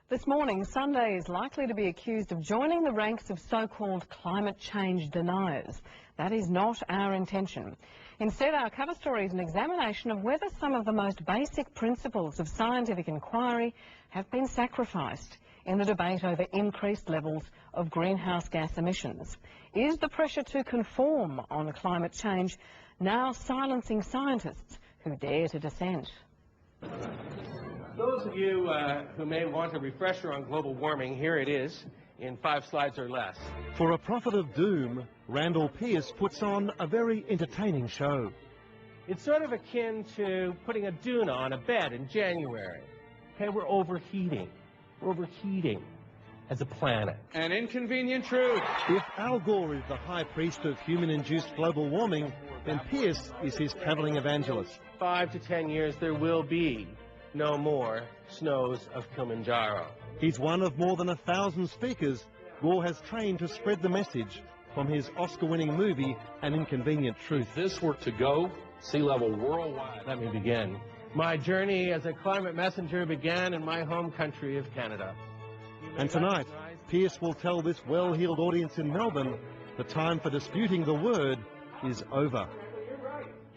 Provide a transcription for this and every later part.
This morning, Sunday is likely to be accused of joining the ranks of so-called climate change deniers. That is not our intention. Instead, our cover story is an examination of whether some of the most basic principles of scientific inquiry have been sacrificed in the debate over increased levels of greenhouse gas emissions. Is the pressure to conform on climate change now silencing scientists who dare to dissent? Those of you who may want a refresher on global warming, here it is in 5 slides or less. For a prophet of doom, Randall Pearce puts on a very entertaining show. It's sort of akin to putting a doona on a bed in January. Okay, we're overheating. We're overheating as a planet. An inconvenient truth. If Al Gore is the high priest of human-induced global warming, then Pearce is his travelling evangelist. 5 to 10 years, there will be no more snows of Kilimanjaro. He's one of more than 1,000 speakers Gore has trained to spread the message from his Oscar-winning movie, An Inconvenient Truth. If this were to go, sea level worldwide. Let me begin. My journey as a climate messenger began in my home country of Canada. And tonight, Pearce will tell this well-heeled audience in Melbourne the time for disputing the word is over.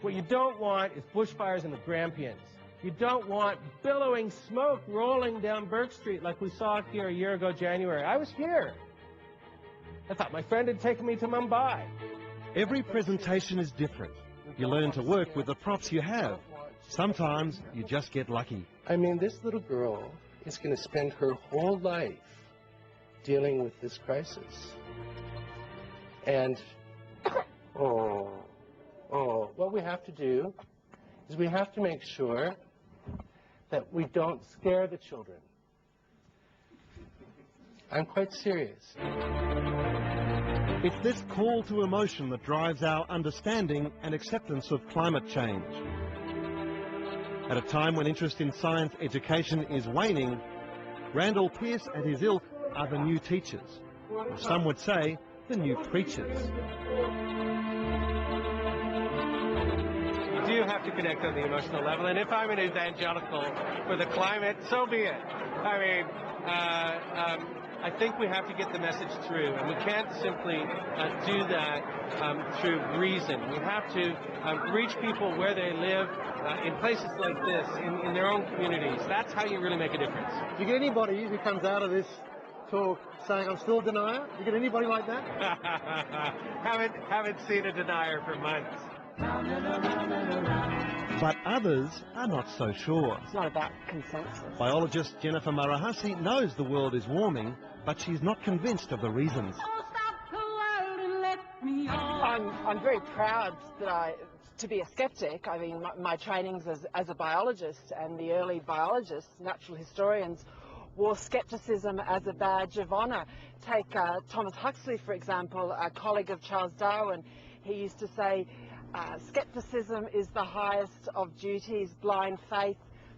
What you don't want is bushfires in the Grampians. You don't want billowing smoke rolling down Burke Street like we saw here a year ago, January. I was here. I thought my friend had taken me to Mumbai. Every presentation is different. You learn to work with the props you have. Sometimes you just get lucky. I mean, this little girl is going to spend her whole life dealing with this crisis. And, what we have to do is we have to make sure that we don't scare the children. I'm quite serious. It's this call to emotion that drives our understanding and acceptance of climate change. At a time when interest in science education is waning, Randall Pearce and his ilk are the new teachers, or some would say the new preachers. You do have to connect on the emotional level, and if I'm an evangelical for the climate, so be it. I mean, I think we have to get the message through, and we can't simply do that through reason. We have to reach people where they live, in places like this, in their own communities. That's how you really make a difference. Do you get anybody who comes out of this talk saying, I'm still a denier? Do you get anybody like that? haven't seen a denier for months. But others are not so sure. It's not about consensus. Biologist Jennifer Marahasi knows the world is warming, but she's not convinced of the reasons. I'm very proud to be a skeptic. I mean, my trainings as a biologist, and the early biologists, natural historians, wore skepticism as a badge of honour. Take Thomas Huxley, for example, a colleague of Charles Darwin. He used to say, skepticism is the highest of duties, blind faith,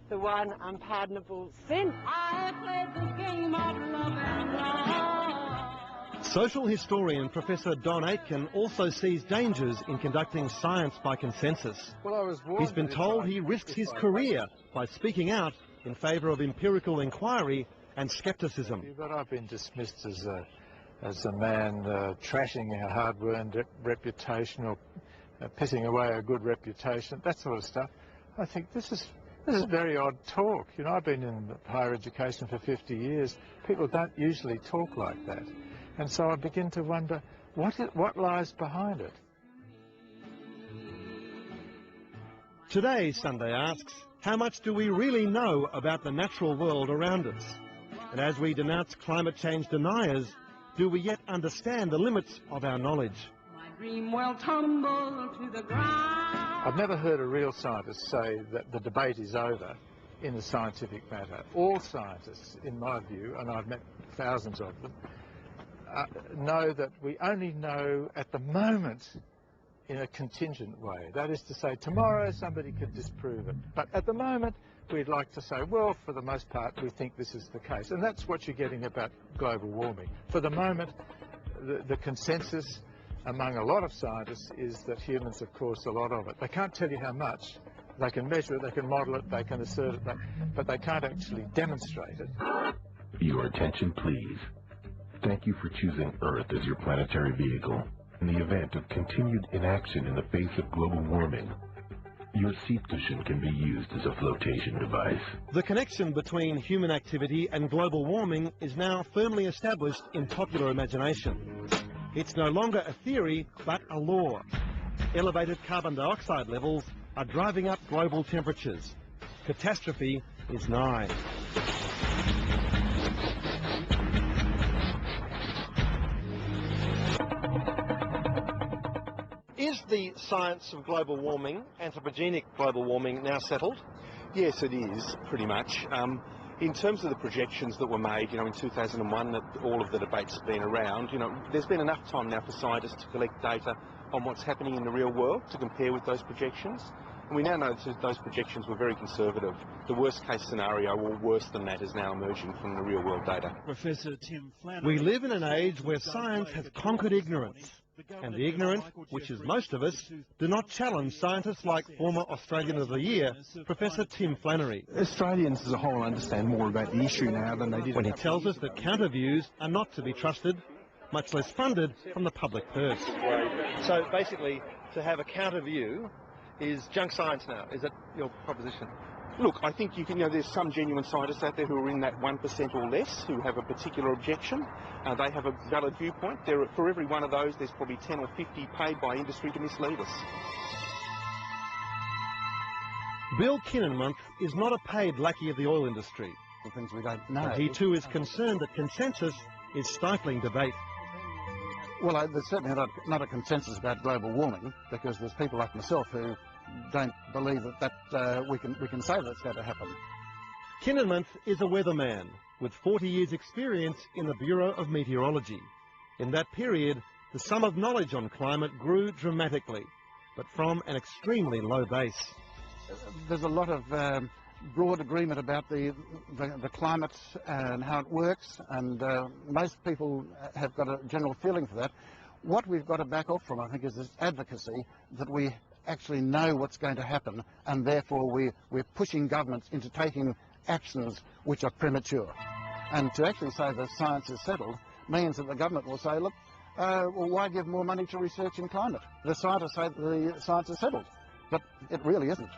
the one unpardonable sin. I played the game of love and love. Social historian Professor Don Aitken also sees dangers in conducting science by consensus. He's been told he risks his career by speaking out in favour of empirical inquiry and skepticism. But I've been dismissed as a man trashing a hard-earned reputation or pissing away a good reputation, that sort of stuff. I think this is very odd talk. You know, I've been in higher education for 50 years. People don't usually talk like that. And so I begin to wonder, what lies behind it? Today, Sunday asks, how much do we really know about the natural world around us? And as we denounce climate change deniers, do we yet understand the limits of our knowledge? I've never heard a real scientist say that the debate is over in a scientific matter. All scientists, in my view, and I've met thousands of them, know that we only know at the moment in a contingent way. That is to say, tomorrow somebody could disprove it. But at the moment, we'd like to say, well, for the most part, we think this is the case. And that's what you're getting about global warming. For the moment, the consensus among a lot of scientists is that humans have caused a lot of it. They can't tell you how much. They can measure it, they can model it, they can assert it, but they can't actually demonstrate it. Your attention, please. Thank you for choosing Earth as your planetary vehicle. In the event of continued inaction in the face of global warming, your seat cushion can be used as a flotation device. The connection between human activity and global warming is now firmly established in popular imagination. It's no longer a theory, but a law. Elevated carbon dioxide levels are driving up global temperatures. Catastrophe is nigh. Is the science of global warming, anthropogenic global warming, now settled? Yes, it is, pretty much. In terms of the projections that were made, in 2001, that all of the debates have been around, there's been enough time now for scientists to collect data on what's happening in the real world to compare with those projections. And we now know that those projections were very conservative. The worst case scenario, or worse than that, is now emerging from the real world data. Professor Tim Flannery. We live in an age where science has conquered ignorance. And the ignorant, which is most of us, do not challenge scientists like former Australian of the Year, Professor Tim Flannery. Australians as a whole understand more about the issue now than they did. When he tells us that counter views are not to be trusted, much less funded from the public purse. So basically, to have a counter view is junk science now. Is that your proposition? Look, I think there's some genuine scientists out there who are in that 1% or less who have a particular objection. They have a valid viewpoint. For every one of those, there's probably 10 or 50 paid by industry to mislead us. Bill Kinnenmuth is not a paid lackey of the oil industry. Things we don't know. And he too is concerned that consensus is stifling debate. Well, there's certainly not a consensus about global warming, because there's people like myself who don't believe that we can say that's going to happen. Kinnenmuth is a weatherman with 40 years' experience in the Bureau of Meteorology. In that period, the sum of knowledge on climate grew dramatically, but from an extremely low base. There's a lot of broad agreement about the climate and how it works, and most people have got a general feeling for that. What we've got to back off from, I think, is this advocacy that we actually know what's going to happen, and therefore we're pushing governments into taking actions which are premature. And to actually say that science is settled means that the government will say, look, well, why give more money to research in climate? The scientists say the science is settled, but it really isn't.